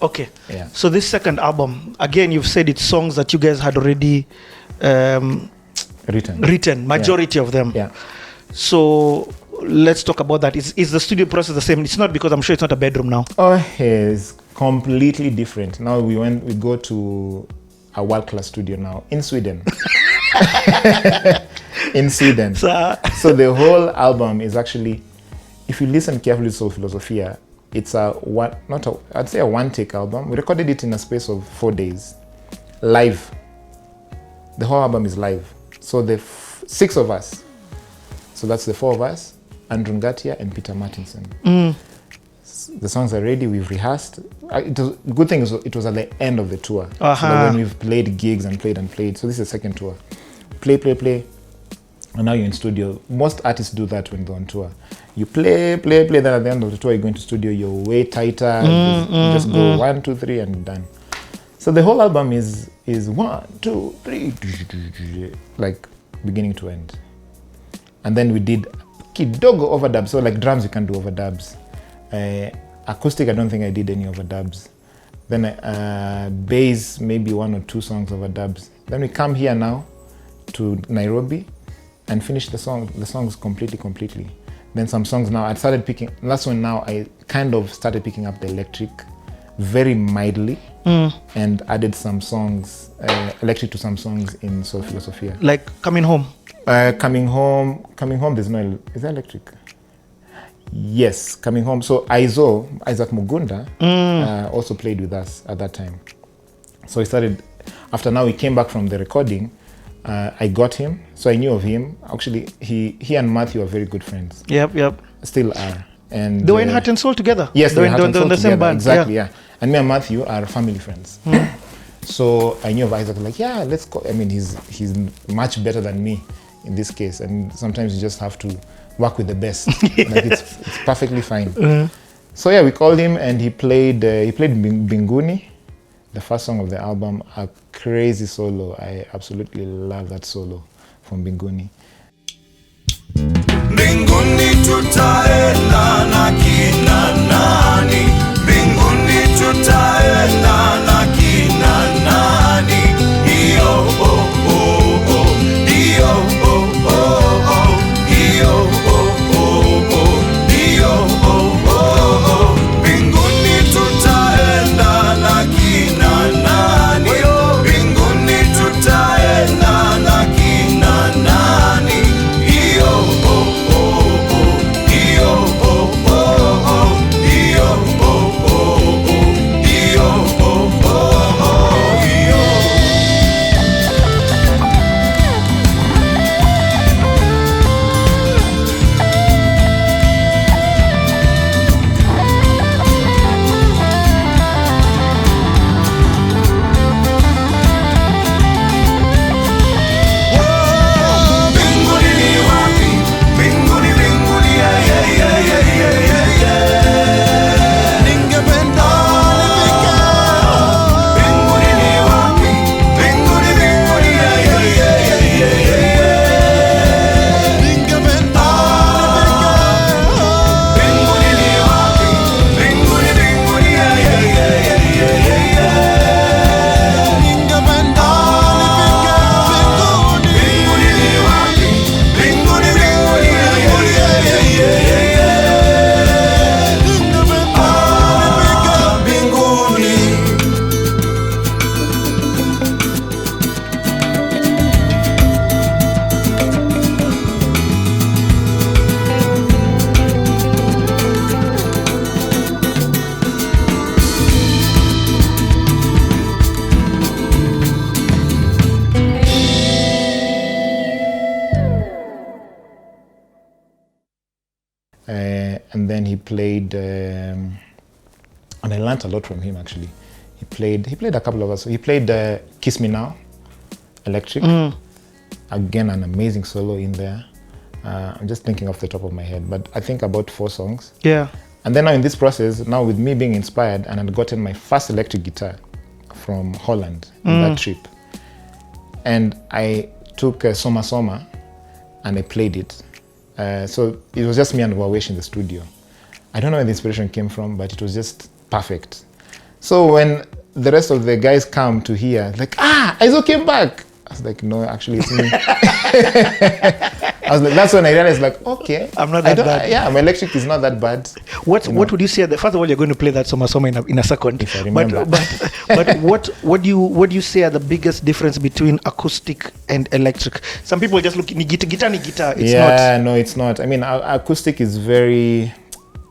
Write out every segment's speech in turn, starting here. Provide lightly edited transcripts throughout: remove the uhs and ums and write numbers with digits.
Okay. Yeah. So this second album, again, you've said it's songs that you guys had already written, majority of them. Yeah. So let's talk about that. Is the studio process the same? It's not, because I'm sure it's not a bedroom now. Oh, it's completely different. Now we go to a world-class studio now in Sweden. In Sweden. So the whole album is actually, if you listen carefully to Filosofia, it's I'd say a one-take album. We recorded it in a space of 4 days, live. The whole album is live. So the 6 of us, so that's the 4 of us, Andrew Ngatia and Peter Martinson. The songs are ready, we've rehearsed. Good thing is it was at the end of the tour. So that when we've played gigs and played, so this is the second tour. Play, and now you're in studio. Most artists do that when they're on tour. You play, then at the end of the tour you go into studio, you're way tighter, you just go 1, 2, 3 and done. So the whole album is 1, 2, 3, like beginning to end. And then we did kidogo overdubs, so like drums you can do overdubs. Acoustic, I don't think I did any overdubs. Then bass, maybe 1 or 2 songs overdubs. Then we come here now to Nairobi and finish the songs completely. Then some songs now, I kind of started picking up the electric very mildly and added some songs, electric to some songs in Soul Filosofia. Like Coming Home? Coming home, there's no, is that electric? Yes, Coming Home. So Isaac Mugunda also played with us at that time. So we started, after now we came back from the recording, I got him, so I knew of him. Actually, he and Matthew are very good friends. Yep. Still are. And they were in Heart and Soul together? Yes, they were in Heart and Soul the same band. Exactly, yeah. And me and Matthew are family friends. So I knew of Isaac, like, yeah, let's go. I mean, he's much better than me in this case. And sometimes you just have to work with the best. Like it's perfectly fine. So yeah, we called him and he played Binguni, the first song of the album, a crazy solo. I absolutely love that solo from Binguni. Binguni tutaenda na kina nani? Binguni tutaenda na kina nani? Iyo oh oh oh, iyo oh oh oh, iyo oh oh oh, iyo oh oh oh. Binguni tutaenda na kina nani? Binguni tutaenda na kina nani? Iyo oh oh oh, iyo oh oh oh, iyo oh oh oh, iyo oh oh oh, iyo. Binguni ni wapi? Binguni, yeah, yeah, yeah, yeah, yeah, yeah. Ningependa nifike. Binguni ni wapi? Binguni, yeah, yeah, yeah, yeah, yeah, yeah. Ningependa nifike. Binguni ni wapi? Binguni, yeah, yeah, yeah, yeah, yeah, yeah. Ningependa nifike. Binguni ni wapi? Binguni, yeah, yeah, yeah, yeah, yeah, yeah. Binguni. And then he played, and I learned a lot from him actually. He played a couple of us. He played Kiss Me Now, electric. Again, an amazing solo in there. I'm just thinking off the top of my head, but I think about 4 songs. Yeah. And then now in this process, now with me being inspired, and I'd gotten my first electric guitar from Holland in that trip. And I took Soma Soma and I played it. So it was just me and Wawesh in the studio. I don't know where the inspiration came from, but it was just perfect. So when the rest of the guys come to hear, like, Aizo came back. I was like, no, actually it's me. I was like, that's when I realized, like, okay, I'm not that bad. Yeah, my electric is not that bad. What would you say? First of all, you're going to play that Soma in a second. If I remember. But what do you say are the biggest difference between acoustic and electric? Some people just look ni guitar. It's not. No, it's not. I mean, acoustic is very,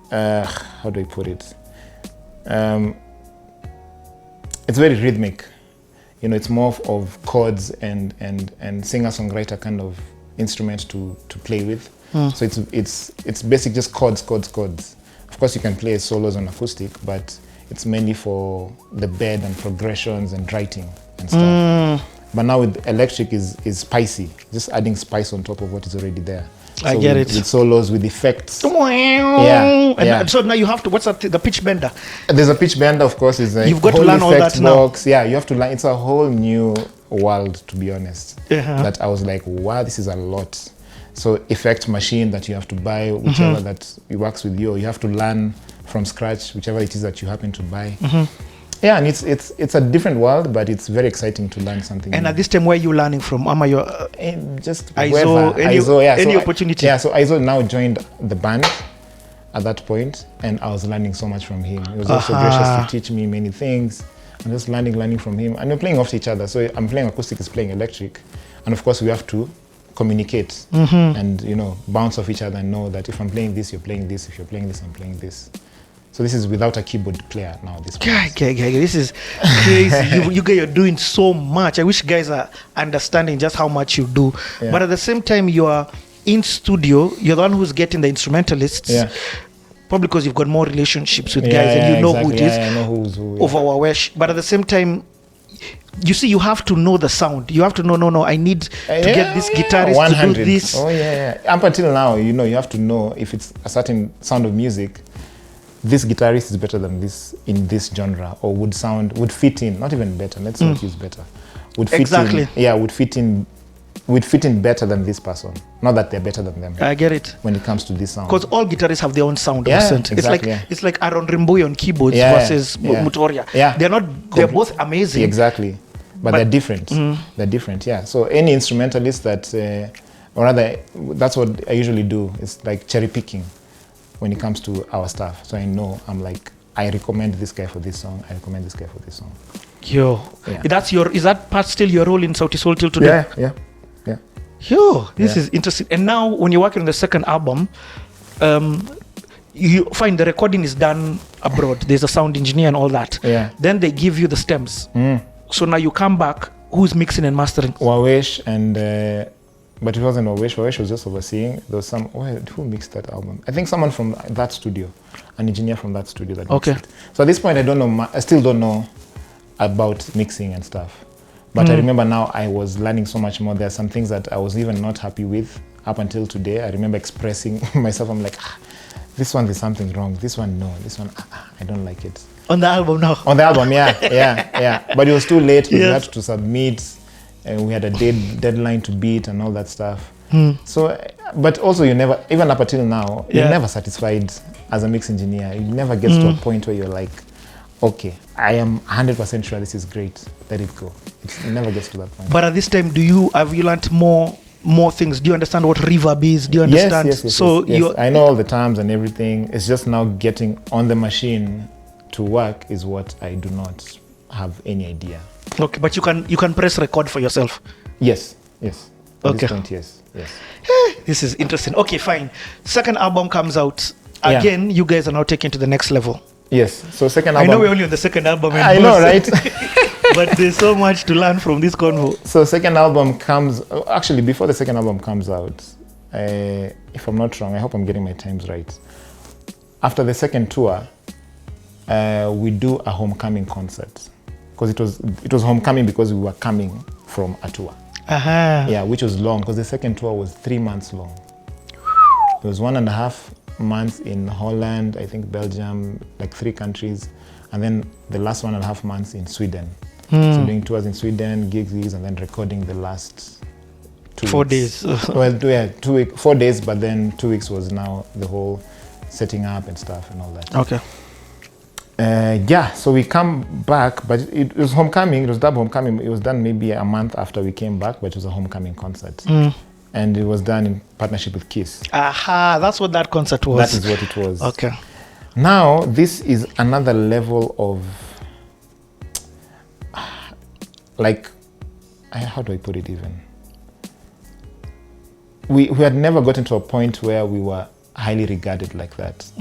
how do I put it? It's very rhythmic. You know, it's more of chords and singer-songwriter kind of instrument to play with. So it's basic, just chords. Of course, you can play solos on acoustic, but it's mainly for the bed and progressions and writing and stuff. But now with electric is spicy, just adding spice on top of what is already there. I get it. With solos, with effects. And so now you have to, what's that, the pitch bender? There's a pitch bender, of course. Is a You've got to whole learn all effect that box. Yeah, you have to learn. It's a whole new world, to be honest. That I was like, wow, this is a lot. So effect machine that you have to buy, whichever that works with you, you have to learn from scratch, whichever it is that you happen to buy. Yeah, and it's a different world, but it's very exciting to learn something. And new. at this time, where are you learning from? Am I your just Aizo, any opportunity? So Aizo now joined the band at that point, and I was learning so much from him. He was also gracious to teach me many things. I'm just learning from him, and we're playing off each other. So I'm playing acoustic, he's playing electric, and of course we have to communicate and bounce off each other and know that if I'm playing this, you're playing this. If you're playing this, I'm playing this. So this is without a keyboard player now. This is crazy. you guys are doing so much. I wish guys are understanding just how much you do. Yeah. But at the same time, you are in studio. You're the one who's getting the instrumentalists. Yeah. Probably because you've got more relationships with guys and you know exactly. who it is. I know who's who. Of our wish. But at the same time, you see, you have to know the sound. You have to know, no, I need to get this guitarist 100. To do this. Oh, yeah. Up until now, you have to know if it's a certain sound of music, this guitarist is better than this in this genre, or would fit in, not even better, let's not use better. Would fit exactly. would fit in better than this person. Not that they're better than them. I get it. When it comes to this sound. Because all guitarists have their own sound. Exactly, it's like Aaron Rimboy on keyboards versus Mutoria. Yeah. They're both amazing. Exactly. But they're different. They're different, yeah. So any instrumentalist that, or rather, that's what I usually do. It's like cherry picking when it comes to our stuff. So I know, I recommend this guy for this song. I recommend this guy for this song. Is that part still your role in Sauti Sol till today? Yeah. This is interesting. And now when you're working on the second album, you find the recording is done abroad. There's a sound engineer and all that. Yeah. Then they give you the stems. So now you come back, who's mixing and mastering? Wawesh and... but it wasn't Wawesh. Wawesh was just overseeing. There was who mixed that album? I think someone from that studio, an engineer from that studio that mixed it. So at this point, I still don't know about mixing and stuff. But I remember now I was learning so much more. There are some things that I was even not happy with up until today. I remember expressing myself. I'm like, this one, there's something wrong. This one, no. This one, I don't like it. On the album now? On the album, yeah. But it was too late. We had to submit. And we had a deadline to beat and all that stuff. So, but also you never, even up until now, you're never satisfied as a mix engineer. You never get to a point where you're like, okay, I am 100% sure this is great. Let it go. It never gets to that point. But at this time, have you learned more things? Do you understand what reverb is? Do you understand? Yes. I know all the terms and everything. It's just now getting on the machine to work is what I do not have any idea. Okay, but you can press record for yourself. Yes. At okay. this point, yes. This is interesting. Okay, fine. Second album comes out. Again, you guys are now taken to the next level. Yes. So second album. I know we're only on the second album. I know, right? But there's so much to learn from this convo. So second album comes. Actually, before the second album comes out, if I'm not wrong, I hope I'm getting my times right. After the second tour, we do a homecoming concert. Because it was homecoming because we were coming from a tour. Yeah, which was long because the second tour was 3 months long. It was 1.5 months in Holland, I think Belgium, like 3 countries, and then the last 1.5 months in Sweden. So doing tours in Sweden, gigs, and then recording the last 2 4 weeks. days. Well, 2 weeks, 4 days, but then 2 weeks was now the whole setting up and stuff and all that. Okay. So we come back, but it was homecoming. It was dub homecoming. It was done maybe a month after we came back, but it was a homecoming concert. And it was done in partnership with Kiss. Aha, that's what that concert was. That is what it was. Okay. Now, this is another level of, like, how do I put it even? We had never gotten to a point where we were highly regarded like that.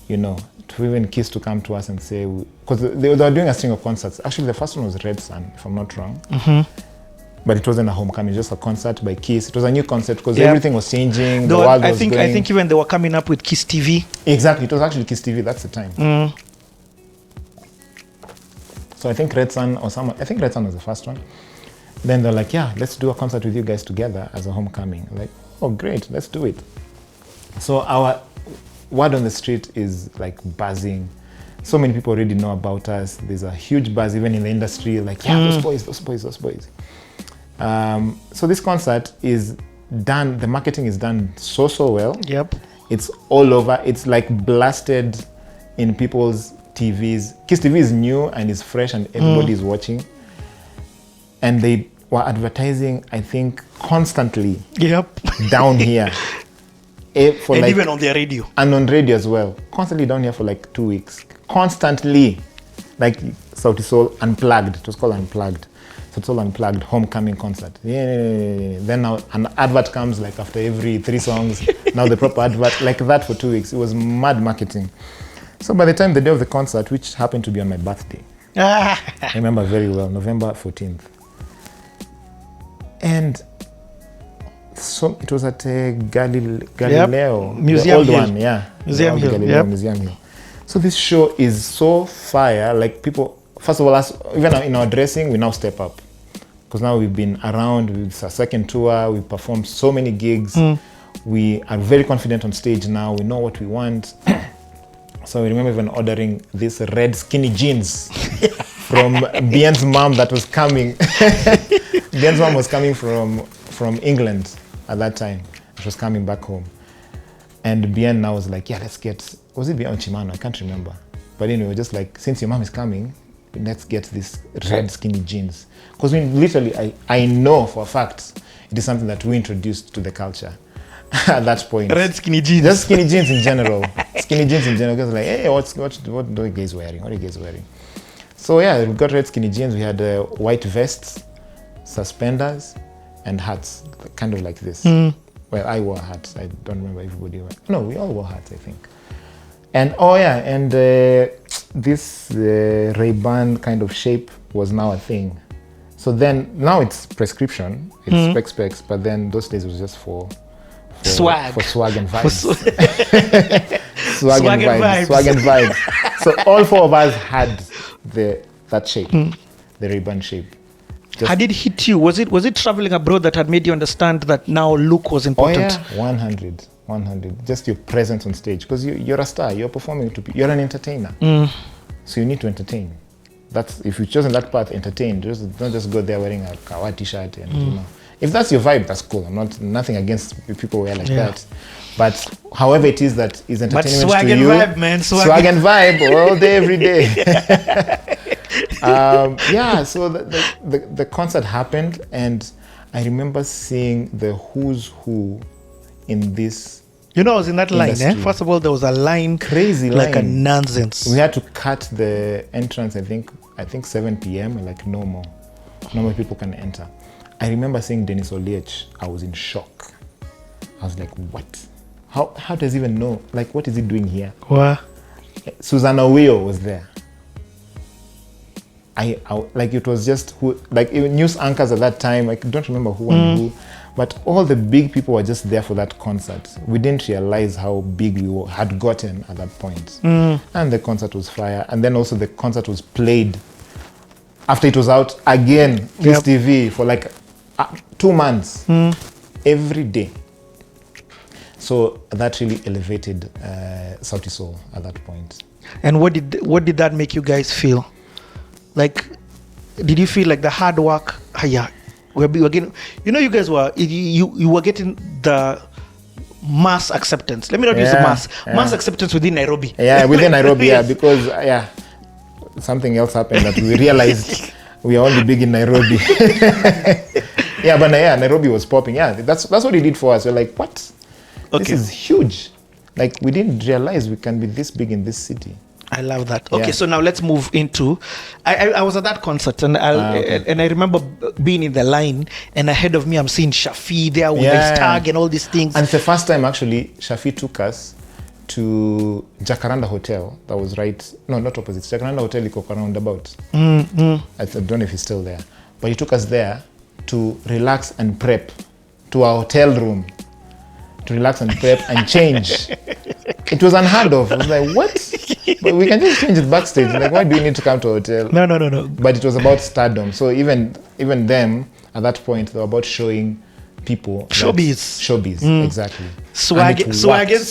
You know, to even Kiss to come to us and say, because they were doing a string of concerts. Actually, the first one was Red Sun, if I'm not wrong. But it wasn't a homecoming, just a concert by Kiss. It was a new concept because everything was changing. The world was going. I think even they were coming up with Kiss TV. Exactly, it was actually Kiss TV. That's the time. So I think Red Sun I think Red Sun was the first one. Then they're like, yeah, let's do a concert with you guys together as a homecoming. Like, oh great, let's do it. So our word on the street is like buzzing. So many people already know about us. There's a huge buzz even in the industry. Like, yeah, those boys. So this concert is done, the marketing is done so well. Yep. It's all over. It's like blasted in people's TVs. Kiss TV is new and is fresh and everybody is watching. And they were advertising, I think, constantly. Yep. Down here. And like, even on their radio. And on radio as well. Constantly down here for like 2 weeks. Constantly. Like Sauti Sol Unplugged. It was called Unplugged. Sauti Sol Unplugged homecoming concert. Yeah. Then now an advert comes like after every 3 songs. Now the proper advert. Like that for 2 weeks. It was mad marketing. So by the time the day of the concert, which happened to be on my birthday. I remember very well, November 14th. And so it was at Galileo, Museum the old Hill. one, yeah. Museum Hill, Galileo, Museum Hill. So this show is so fire. Like people, first of all, even in our dressing, we now step up. Because now we've been around, it's our second tour, we've performed so many gigs. We are very confident on stage now, we know what we want. So I remember even ordering these red skinny jeans from Bien's mom that was coming. Bien's mom was coming from England at that time. She was coming back home. And Bien now was like, yeah, let's get, was it Bien or Chimano? I can't remember. But anyway, just like, since your mom is coming, let's get these red skinny jeans. Because we literally, I know for a fact, it is something that we introduced to the culture at that point. Red skinny jeans. Just skinny jeans in general. Skinny jeans in general. Because like, hey, what are you guys wearing? What are you guys wearing? So yeah, we got red skinny jeans. We had white vests, suspenders, and hats, kind of like this. Well, I wore hats. I don't remember everybody wore. No, we all wore hats, I think. And this Ray-Ban kind of shape was now a thing. So then, now it's prescription, it's specs, but then those days it was just for swag. For swag and vibes. Swag and vibes. So all 4 of us had that shape, the Ray-Ban shape. How did it hit you? Was it traveling abroad that had made you understand that now look was important? Oh yeah, 100. Just your presence on stage, because you're a star. You're performing you're an entertainer. So you need to entertain. That's if you've chosen that path, entertain. Don't just go there wearing a kawa t-shirt and you know. If that's your vibe, that's cool. I'm nothing against people wear like that. But however it is that is entertainment but swag to and you. Vibe, man. Swag and vibe all day, every day. So the concert happened, and I remember seeing the who's who in this. You know, I was in that line. First of all, there was a line, crazy like line. a nonsense. We had to cut the entrance. I think 7 p.m. Like no more people can enter. I remember seeing Dennis Oliech. I was in shock. I was like, what? How does he even know? Like, what is he doing here? What? Susanna Weo was there. I like it was just who, like even news anchors at that time. I don't remember who and who, but all the big people were just there for that concert. We didn't realize how big we had gotten at that point. And the concert was fire. And then also the concert was played after it was out again, Kiss TV for like 2 months, every day. So that really elevated Sauti Sol at that point. And what did that make you guys feel? Like, did you feel like the hard work? We're getting. You know, you guys were you were getting the mass acceptance. Let me not use the mass acceptance within Nairobi. Yeah, within Nairobi. Yeah, because something else happened that we realized we are only big in Nairobi. But Nairobi was popping. Yeah, that's what he did for us. We're like, what? Okay. This is huge. Like, we didn't realize we can be this big in this city. I love that. Okay, so now let's move into. I was at that concert and I remember being in the line, and ahead of me I'm seeing Shafi there with his tag and all these things. And it's the first time actually Shafi took us to Jacaranda Hotel. That was not opposite. Jacaranda Hotel iko kwa roundabout. I don't know if he's still there, but he took us there to relax and prep, to our hotel room, to relax and prep and change. It was unheard of. I was like, what? But we can just change it backstage. Like, why do you need to come to a hotel? No. But it was about Stardom. So even them, at that point, they were about showing people. Showbiz, exactly. Swag and swag and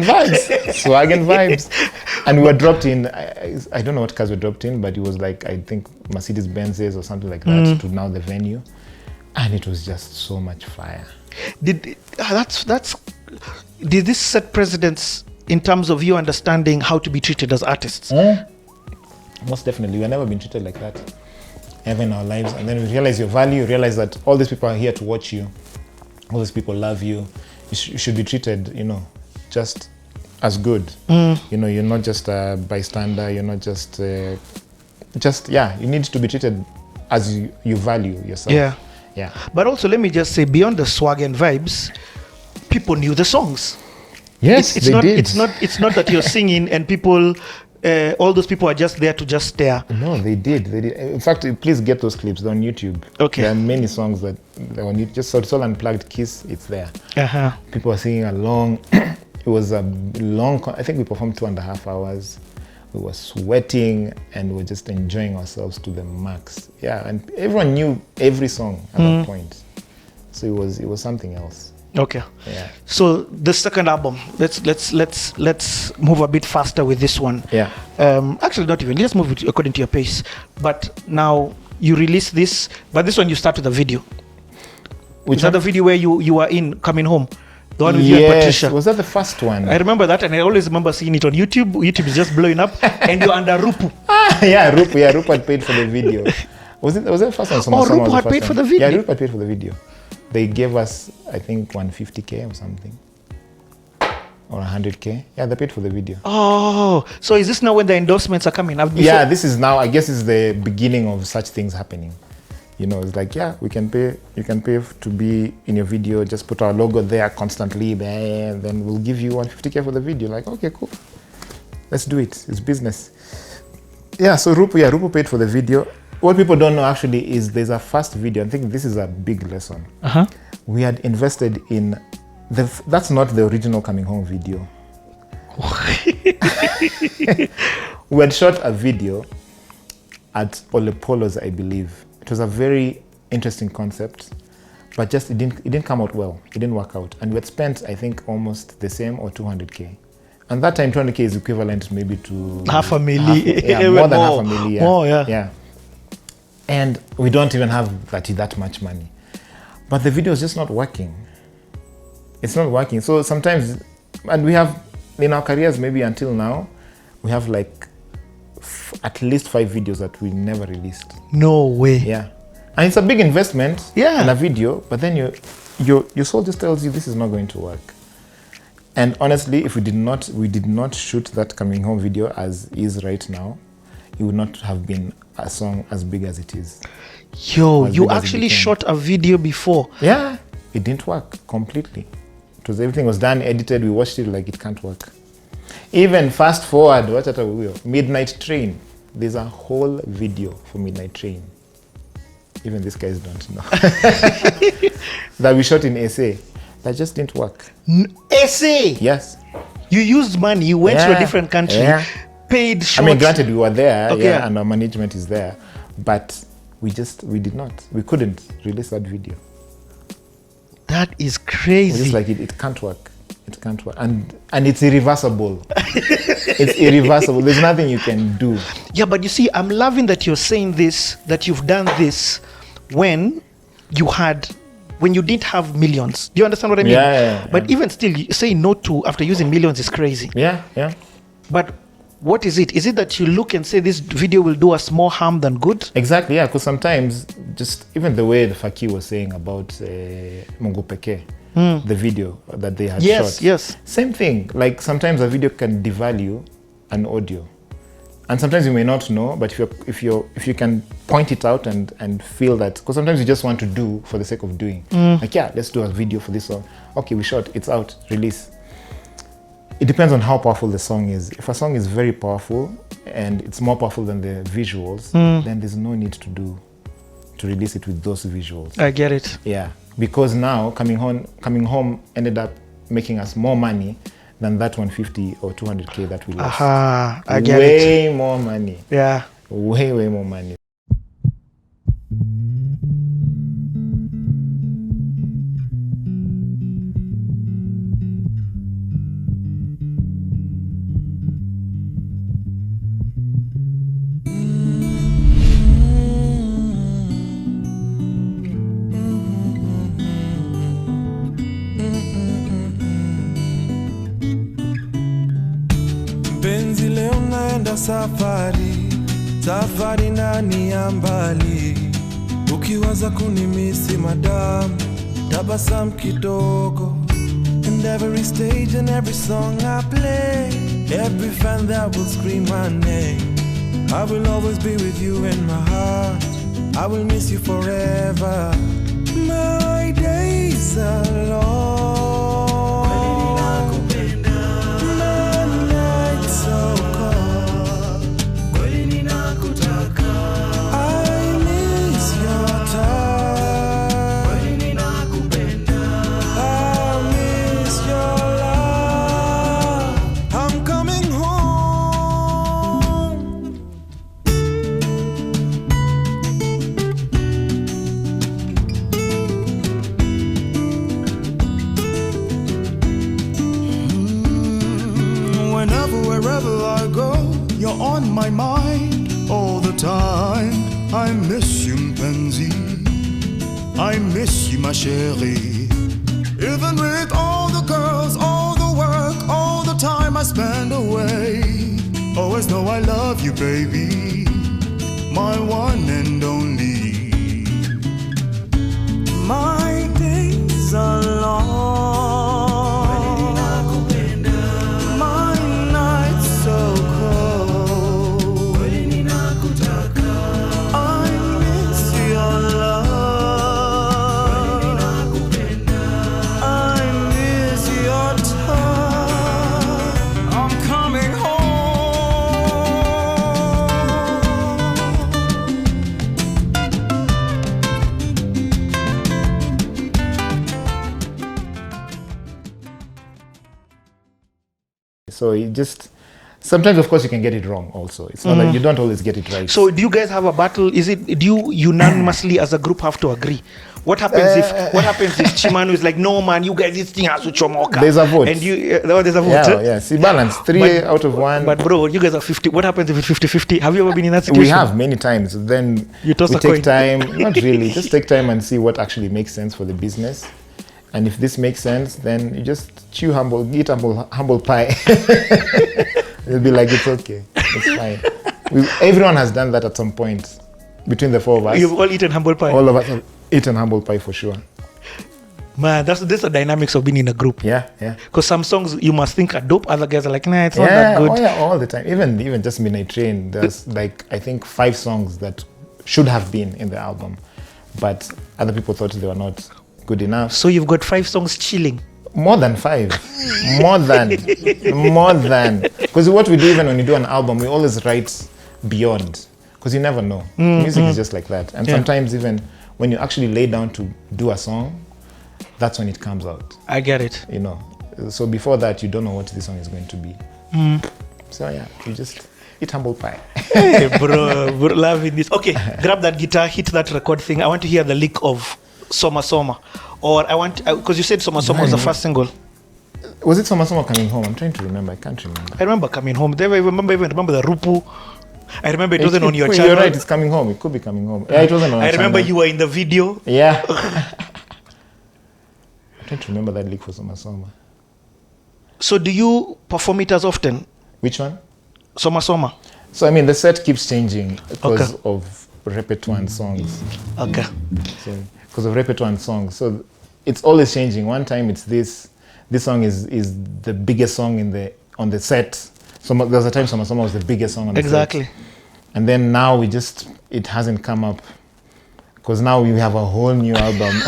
vibes. Swag and vibes. And we were dropped in, I don't know what cars were dropped in, but it was like, I think Mercedes Benzes or something like that to now the venue. And it was just so much fire. Did this set precedents in terms of you understanding how to be treated as artists? Most definitely. We've never been treated like that ever in our lives. And then we realize your value, you realize that all these people are here to watch you. All these people love you. You should be treated, just as good. You're not just a bystander. You're not just you need to be treated as you value yourself. Yeah. But also, let me just say, beyond the swag and vibes, people knew the songs. Yes, it's not that you're singing and people, all those people are just there to just stare. No, they did. In fact, please get those clips. They're on YouTube. Okay. There are many songs that they're on YouTube. Just Sauti Sol Unplugged Kiss, it's there. People are singing along. It was a long, I think we performed 2.5 hours. We were sweating and we were just enjoying ourselves to the max. Yeah, and everyone knew every song at that point. So it was something else. Okay. Yeah. So the second album, let's move a bit faster with this one. Yeah. Actually, not even. Let's move it according to your pace. But now you release this, but this one you start with a video. Which is that the video where you are in coming home? The one with you and Patricia. Was that the first one? I remember that, and I always remember seeing it on YouTube. YouTube is just blowing up, and you're under Rupu. Rupu had paid for the video. Was it the first one? Rupu had paid for the video. Yeah, Rupu had paid for the video. They gave us, I think, 150K or something, or 100K. Yeah, they paid for the video. Oh, so is this now when the endorsements are coming? This is now. I guess it's the beginning of such things happening. It's like, we can pay. You can pay to be in your video. Just put our logo there constantly there, and then we'll give you 150K for the video. Like, okay, cool. Let's do it. It's business. Yeah. So Rupu paid for the video. What people don't know actually is there's a first video. I think this is a big lesson. We had invested in that's not the original Coming Home video. We had shot a video at Ole Polo's, I believe. It was a very interesting concept, but just it didn't come out well. It didn't work out. And we had spent, I think, almost the same or 200K. And that time 200K is equivalent maybe to half a million. More than half a million. More, yeah. And we don't even have that much money. But the video is just not working. It's not working. So sometimes, and we have, in our careers, maybe until now, we have like at least 5 videos that we never released. No way. Yeah. And it's a big investment in a video, but then your soul just tells you this is not going to work. And honestly, if we did not shoot that Coming Home video as is right now, it would not have been a song as big as it is. You actually shot a video before? Yeah, it didn't work completely. Everything was done, edited, we watched it like it can't work. Even fast forward, Midnight Train. There's a whole video for Midnight Train. Even these guys don't know. That we shot in SA. That just didn't work. SA? Yes. You used money, you went to a different country. Paid short. I mean, granted, we were there, and our management is there, but we couldn't release that video. That is crazy. It's like it can't work. It can't work, and it's irreversible. It's irreversible. There's nothing you can do. Yeah, but you see, I'm loving that you're saying this, that you've done this when you didn't have millions. Do you understand what I mean? Yeah. But even still, saying no to after using millions is crazy. Yeah. But What is it? Is it that you look and say this video will do us more harm than good? Exactly, yeah, because sometimes just even the way the Faki was saying about Mungu Peke, the video that they had shot. Yes. Same thing, like sometimes a video can devalue an audio. And sometimes you may not know, but if you can point it out and feel that, because sometimes you just want to do for the sake of doing. Like, yeah, let's do a video for this song. Okay, we shot, it's out, release. It depends on how powerful the song is. If a song is very powerful and it's more powerful than the visuals, then there's no need to release it with those visuals. I get it. Yeah, because now coming home ended up making us more money than that 150 or 200K that we lost. I get it. Way more money. Yeah. Way more money. Penzi leo naenda safari nani ya mbali, ukiwaza kunimisi madam, tabasam kidogo. And every stage and every song I play, every fan that will scream my name, I will always be with you in my heart, I will miss you forever. My days are long, on my mind all the time. I miss you, mpenzi, I miss you, ma chérie. Even with all the girls, all the work, all the time I spend away, always know I love you, baby, my one and only. My days are long, So you just, sometimes of course you can get it wrong also. It's not like you don't always get it right. So do you guys have a battle? Do you unanimously as a group have to agree? What happens if Chimano is like, no man, you guys, this thing has to chomoka? There's a vote. And there's a vote. Yeah. See, balance, 3 out of 1. But bro, you guys are 50. What happens if it's 50-50? Have you ever been in that situation? We have many times. Then you toss we a take coin. time, not really, just take time and see what actually makes sense for the business. And if this makes sense, then you just eat humble pie. You'll be like, it's okay, it's fine. Everyone has done that at some point between the 4 of us. You've all eaten humble pie. All of us have eaten humble pie for sure. Man, that's the dynamics of being in a group. Yeah. Because some songs you must think are dope, other guys are like, nah, it's not that good. Oh yeah, all the time. Even just Midnight Train, there's like I think 5 songs that should have been in the album, but other people thought they were not good enough. So you've got 5 songs chilling. More than 5. More than. Because what we do even when you do an album, we always write beyond. Because you never know. Music is just like that. And sometimes even when you actually lay down to do a song, that's when it comes out. I get it. You know. So before that, you don't know what this song is going to be. So yeah, you just eat humble pie. Hey, bro, loving this. Okay, grab that guitar, hit that record thing. I want to hear the lick of Soma Soma. Or I want, because you said Soma Soma was the first single. Was it Soma Soma Coming Home? I'm trying to remember. I can't remember. I remember Coming Home. I remember the Rupu. I remember it wasn't on your channel. You're right, it's Coming Home. It could be Coming Home. Yeah, it wasn't on I remember channel. you were in the video. Yeah. I'm trying to remember that lick for Soma Soma. So do you perform it as often? Which one? Soma Soma. So I mean, the set keeps changing because of repertoire and songs. Okay. So because of repertoire and songs, so it's always changing. One time it's this song is the biggest song on the set. So there's a time Soma Soma was the biggest song on the set. Exactly. And then now it hasn't come up because now we have a whole new album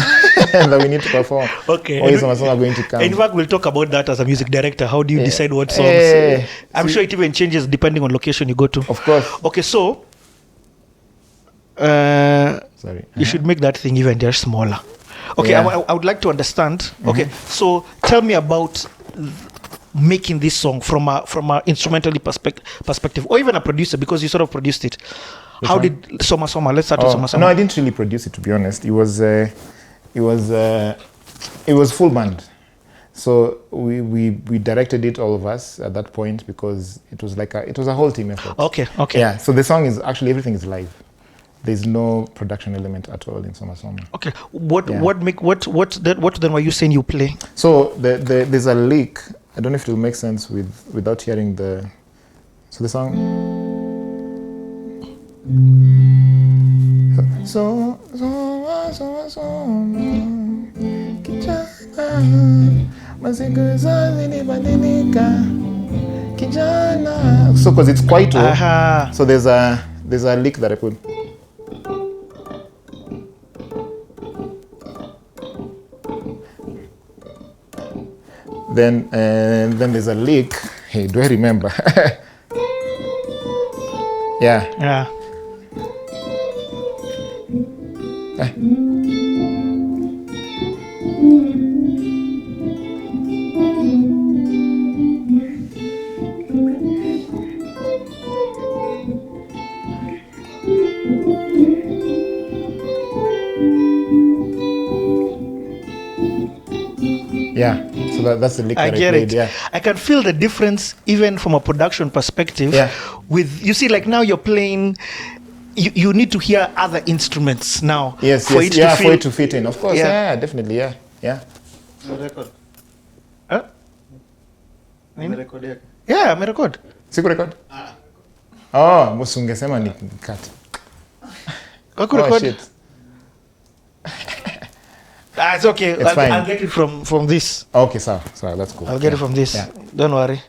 that we need to perform. Okay. Or is Soma Soma going to come? In fact, we'll talk about that as a music director. How do you decide what songs? I'm sure it even changes depending on location you go to. Of course. Okay, so Sorry. You should make that thing even just smaller. Okay, Yeah. I would like to understand. Okay, so tell me about making this song from a instrumentally perspective, or even a producer, because you sort of produced it. How did Soma Soma? Let's start with Soma Soma. No, I didn't really produce it, to be honest. It was full band. So we directed it, all of us, at that point, because it was a whole team effort. Okay. Yeah. So the song is actually everything is live. There's no production element at all in Soma Soma. Okay. What then were you saying you play? So there's a lick. I don't know if it will make sense without hearing the. So the song. So because it's quite low. So there's a lick that I put. Then there's a lick. Hey, do I remember? Yeah. Yeah, so that's the lick that I get played. it. Yeah, I can feel the difference even from a production perspective. Yeah. With you see, like now you're playing, you need to hear other instruments now. Yes, for for it to fit in. Of course, Yeah. Definitely, yeah. Huh? Yeah, amerecord. Siku record? Oh, musungesema ni cut. Record. Shit. It's okay. It's fine. I'll get it from this. Okay, so that's cool. I'll get it from this. Yeah. Don't worry.